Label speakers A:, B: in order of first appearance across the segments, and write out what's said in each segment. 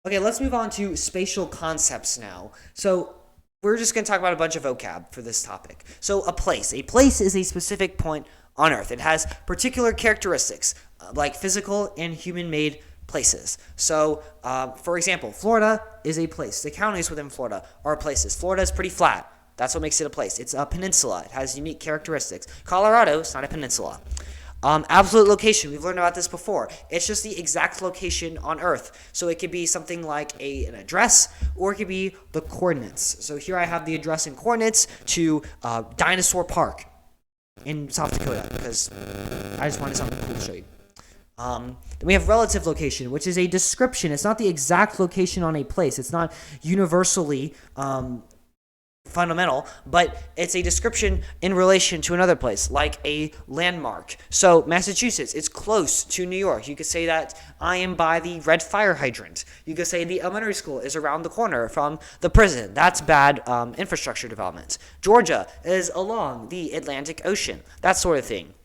A: Okay, let's move on to spatial concepts now. So we're just going to talk about a bunch of vocab for this topic. So a place. A place is a specific point on Earth. It has particular characteristics, like physical and human-made places. So, for example, Florida is a place. The counties within Florida are places. Florida is pretty flat. That's what makes it a place. It's a peninsula. It has unique characteristics. Colorado is not a peninsula. Absolute location. We've learned about this before. It's just the exact location on Earth. So it could be something like an address, or it could be the coordinates. So here I have the address and coordinates to Dinosaur Park in South Dakota, because I just wanted something cool to show you. Then we have relative location, which is a description. It's not the exact location on a place. It's not universally fundamental, but it's a description in relation to another place, like a landmark. So Massachusetts, it's close to New York. You could say that I am by the red fire hydrant. You could say the elementary school is around the corner from the prison. That's bad infrastructure development. Georgia is along the Atlantic Ocean, that sort of thing.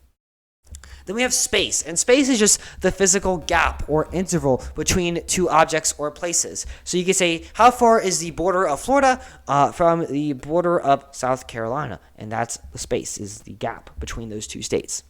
A: Then we have space, and space is just the physical gap or interval between two objects or places. So you could say, how far is the border of Florida from the border of South Carolina? And that's the space, is the gap between those two states.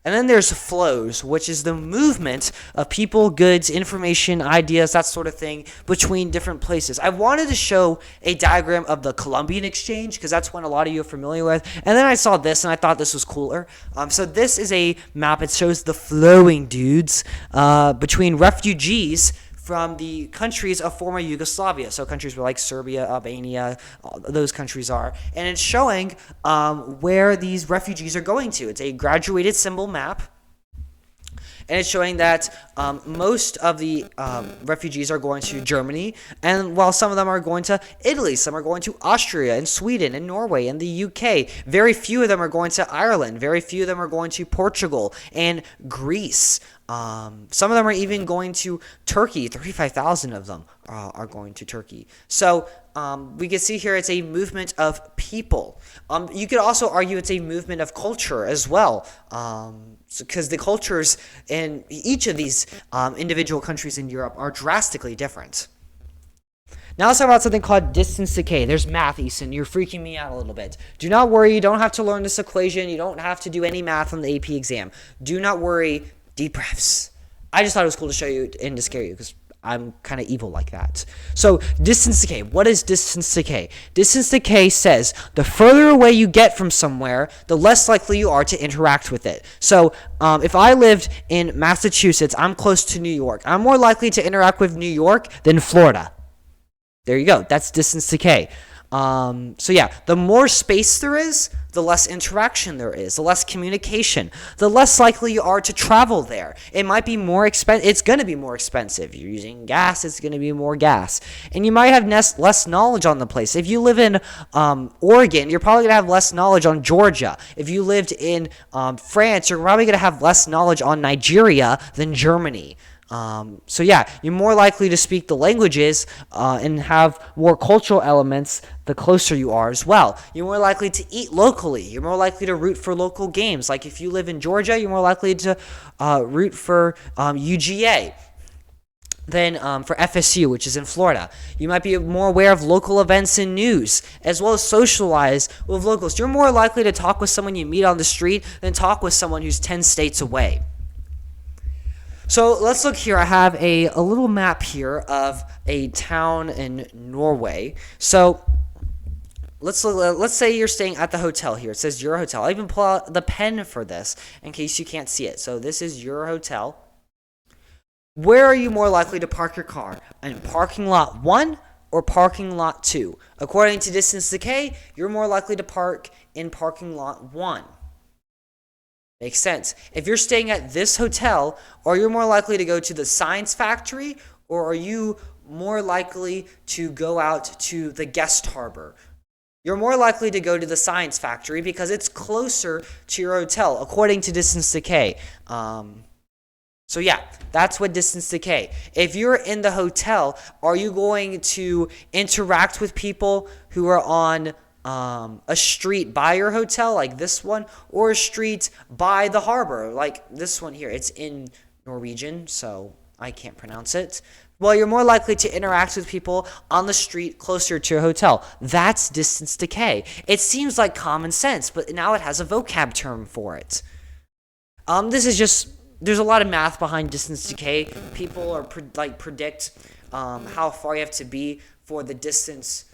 A: And then there's flows, which is the movement of people, goods, information, ideas, that sort of thing between different places. I wanted to show a diagram of the Columbian Exchange because that's one a lot of you are familiar with. And then I saw this and I thought this was cooler. So this is a map. It shows the flowing dudes between refugees from the countries of former Yugoslavia. So countries like Serbia, Albania, those countries are. And it's showing where these refugees are going to. It's a graduated symbol map. And it's showing that most of the refugees are going to Germany, and while some of them are going to Italy, some are going to Austria and Sweden and Norway and the UK. Very few of them are going to Ireland. Very few of them are going to Portugal and Greece. Some of them are even going to Turkey. 35,000 of them are going to Turkey. So we can see here it's a movement of people. You could also argue it's a movement of culture as well, because the cultures in each of these individual countries in Europe are drastically different. Now let's talk about something called distance decay. There's math, Easton. You're freaking me out a little bit. Do not worry. You don't have to learn this equation. You don't have to do any math on the AP exam. Do not worry. Deep breaths. I just thought it was cool to show you and to scare you because I'm kind of evil like that. So distance decay. What is distance decay? Distance decay says the further away you get from somewhere, the less likely you are to interact with it. So if I lived in Massachusetts, I'm close to New York. I'm more likely to interact with New York than Florida. There you go. That's distance decay. So yeah, the more space there is, the less interaction there is, the less communication, the less likely you are to travel there. It might be more expensive. It's going to be more expensive. You're using gas, it's going to be more gas. And you might have less knowledge on the place. If you live in Oregon, you're probably going to have less knowledge on Georgia. If you lived in France, you're probably going to have less knowledge on Nigeria than Germany. So yeah, you're more likely to speak the languages and have more cultural elements the closer you are as well. You're more likely to eat locally. You're more likely to root for local games. Like if you live in Georgia, you're more likely to root for UGA than for FSU, which is in Florida. You might be more aware of local events and news, as well as socialize with locals. You're more likely to talk with someone you meet on the street than talk with someone who's 10 states away. So let's look here. I have a little map here of a town in Norway. So let's say you're staying at the hotel here. It says your hotel. I even pull out the pen for this in case you can't see it. So this is your hotel. Where are you more likely to park your car? In parking lot 1 or parking lot 2? According to distance decay, you're more likely to park in parking lot 1. Makes sense. If you're staying at this hotel, are you more likely to go to the science factory, or are you more likely to go out to the guest harbor? You're more likely to go to the science factory because it's closer to your hotel, according to distance decay. So yeah, that's what distance decay. If you're in the hotel, are you going to interact with people who are on a street by your hotel, like this one, or a street by the harbor, like this one here? It's in Norwegian, so I can't pronounce it. Well, you're more likely to interact with people on the street closer to your hotel. That's distance decay. It seems like common sense, but now it has a vocab term for it. This is just, there's a lot of math behind distance decay. People are predict how far you have to be for the distance.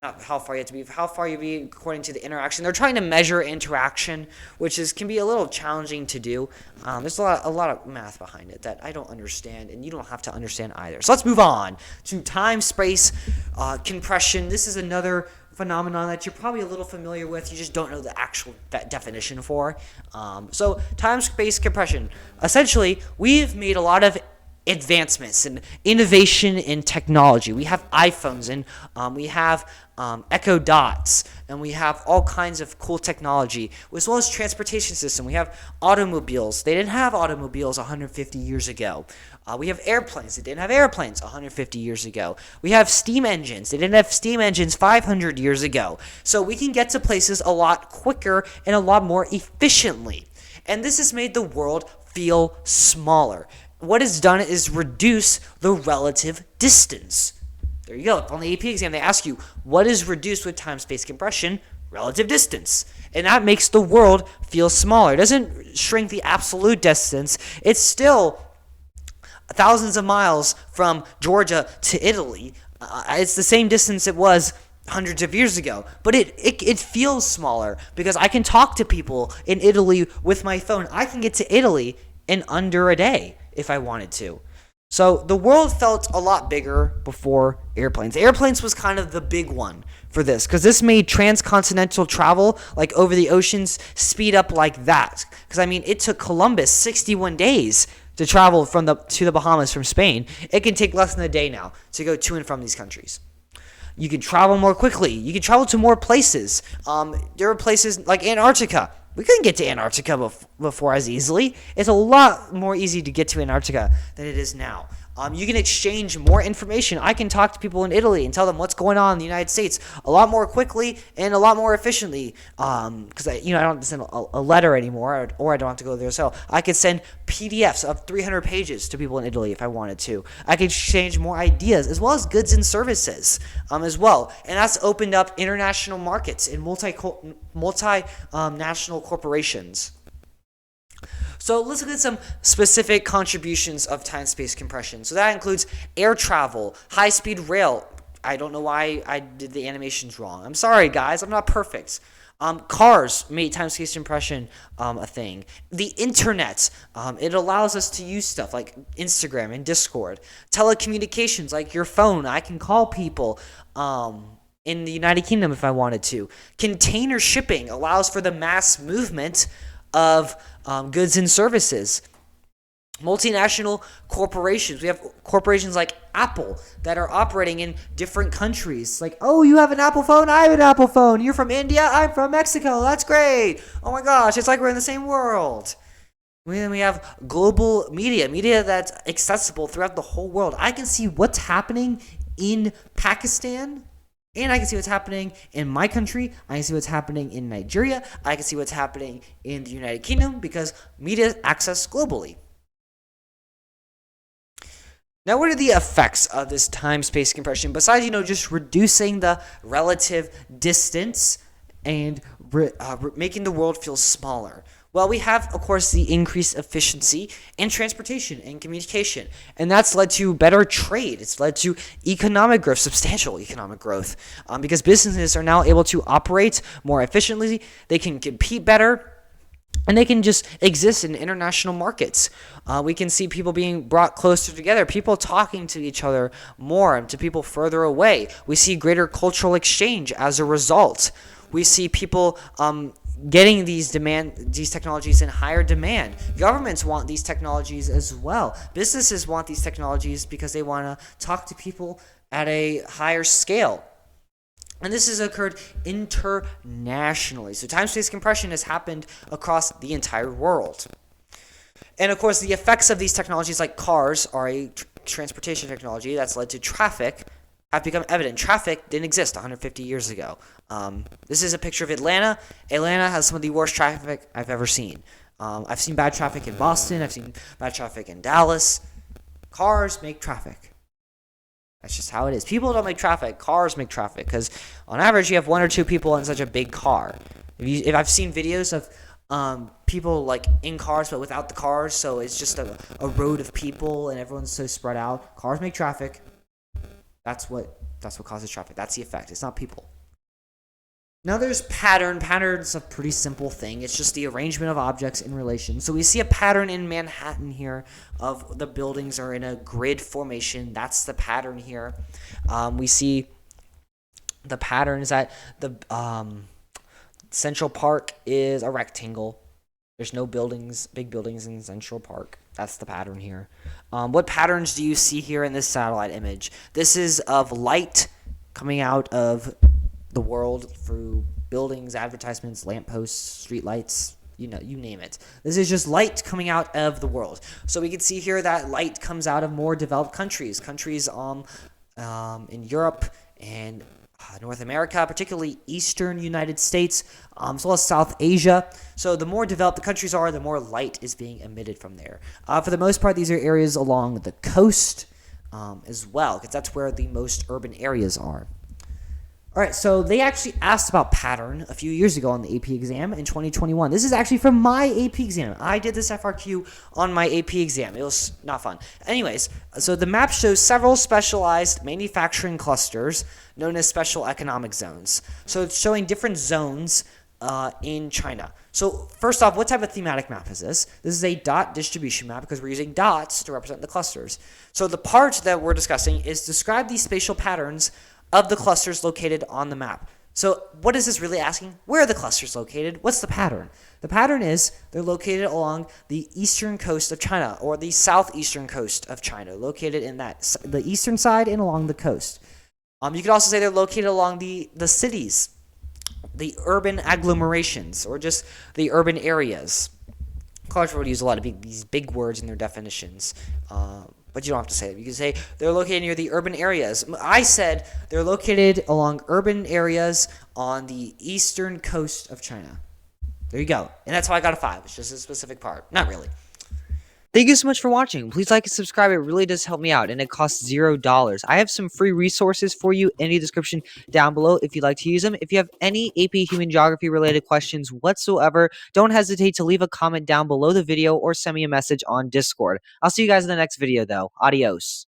A: Not how far you have to be, how far you be according to the interaction. They're trying to measure interaction, which can be a little challenging to do. There's a lot of math behind it that I don't understand, and you don't have to understand either. So let's move on to time-space compression. This is another phenomenon that you're probably a little familiar with. You just don't know the actual definition for. So time-space compression. Essentially, we've made a lot of advancements and innovation in technology. We have iPhones, and we have Echo Dots, and we have all kinds of cool technology, as well as transportation system. We have automobiles. They didn't have automobiles 150 years ago. We have airplanes. They didn't have airplanes 150 years ago. We have steam engines. They didn't have steam engines 500 years ago. So we can get to places a lot quicker and a lot more efficiently. And this has made the world feel smaller. What it's done is reduce the relative distance. There you go. On the AP exam, they ask you, what is reduced with time-space compression? Relative distance. And that makes the world feel smaller. It doesn't shrink the absolute distance. It's still thousands of miles from Georgia to Italy. It's the same distance it was hundreds of years ago, but it feels smaller because I can talk to people in Italy with my phone. I can get to Italy in under a day if I wanted to. So the world felt a lot bigger before airplanes. Airplanes was kind of the big one for this, because this made transcontinental travel, like over the oceans, speed up like that. Because I mean, it took Columbus 61 days to travel to the Bahamas from Spain. It can take less than a day now to go to and from these countries. You can travel more quickly. You can travel to more places. There are places like Antarctica. We couldn't get to Antarctica before as easily. It's a lot more easy to get to Antarctica than it is now. You can exchange more information. I can talk to people in Italy and tell them what's going on in the United States a lot more quickly and a lot more efficiently. Because I don't have to send a letter anymore, or I don't have to go there. So I could send PDFs of 300 pages to people in Italy if I wanted to. I could exchange more ideas as well as goods and services as well. And that's opened up international markets and multinational corporations. So let's look at some specific contributions of time-space compression. So that includes air travel, high-speed rail. I don't know why I did the animations wrong. I'm sorry, guys. I'm not perfect. Cars made time-space compression a thing. The internet, it allows us to use stuff like Instagram and Discord. Telecommunications, like your phone. I can call people in the United Kingdom if I wanted to. Container shipping allows for the mass movement of goods and services. Multinational corporations. We have corporations like Apple that are operating in different countries. Like, oh, you have an Apple phone? I have an Apple phone. You're from India? I'm from Mexico. That's great. Oh my gosh, it's like we're in the same world. Then we have global media that's accessible throughout the whole world. I can see what's happening in Pakistan, and I can see what's happening in my country. I can see what's happening in Nigeria. I can see what's happening in the United Kingdom because media access globally. Now, what are the effects of this time-space compression besides, just reducing the relative distance and making the world feel smaller? Well, we have, of course, the increased efficiency in transportation and communication, and that's led to better trade. It's led to economic growth, substantial economic growth, because businesses are now able to operate more efficiently. They can compete better, and they can just exist in international markets. We can see people being brought closer together, people talking to each other more, to people further away. We see greater cultural exchange as a result. We see people getting these technologies in higher demand. Governments want these technologies as well. Businesses want these technologies because they want to talk to people at a higher scale. And this has occurred internationally. So time-space compression has happened across the entire world. And of course, the effects of these technologies like cars are a transportation technology that's led to traffic have become evident. Traffic didn't exist 150 years ago. This is a picture of Atlanta. Atlanta has some of the worst traffic I've ever seen. I've seen bad traffic in Boston. I've seen bad traffic in Dallas. Cars make traffic. That's just how it is. People don't make traffic. Cars make traffic because on average you have 1 or 2 people in such a big car. If I've seen videos of people like in cars but without the cars, so it's just a road of people and everyone's so spread out. Cars make traffic. That's what causes traffic. That's the effect. It's not people. Now there's pattern. Pattern's a pretty simple thing. It's just the arrangement of objects in relation. So we see a pattern in Manhattan here of the buildings are in a grid formation. That's the pattern here. We see the pattern is that the Central Park is a rectangle. There's no buildings, big buildings in Central Park. That's the pattern here. What patterns do you see here in this satellite image? This is of light coming out of the world through buildings, advertisements, lampposts, streetlights, you name it. This is just light coming out of the world. So we can see here that light comes out of more developed countries in Europe and North America, particularly Eastern United States, as well as South Asia. So the more developed the countries are, the more light is being emitted from there. For the most part, these are areas along the coast as well, because that's where the most urban areas are. All right, so they actually asked about pattern a few years ago on the AP exam in 2021. This is actually from my AP exam. I did this FRQ on my AP exam. It was not fun. Anyways, so the map shows several specialized manufacturing clusters known as special economic zones. So it's showing different zones in China. So first off, what type of thematic map is this? This is a dot distribution map because we're using dots to represent the clusters. So the part that we're discussing is describe these spatial patterns of the clusters located on the map. So what is this really asking? Where are the clusters located? What's the pattern? The pattern is they're located along the eastern coast of China or the southeastern coast of China, located in the eastern side and along the coast. You could also say they're located along the cities, the urban agglomerations, or just the urban areas. College would use a lot of these big words in their definitions. But you don't have to say it. You can say they're located near the urban areas. I said they're located along urban areas on the eastern coast of China. There you go. And that's how I got a 5. It's just a specific part. Not really. Thank you so much for watching. Please like and subscribe. It really does help me out, and it costs $0. I have some free resources for you in the description down below if you'd like to use them. If you have any AP Human Geography related questions whatsoever, don't hesitate to leave a comment down below the video or send me a message on Discord. I'll see you guys in the next video, though. Adios.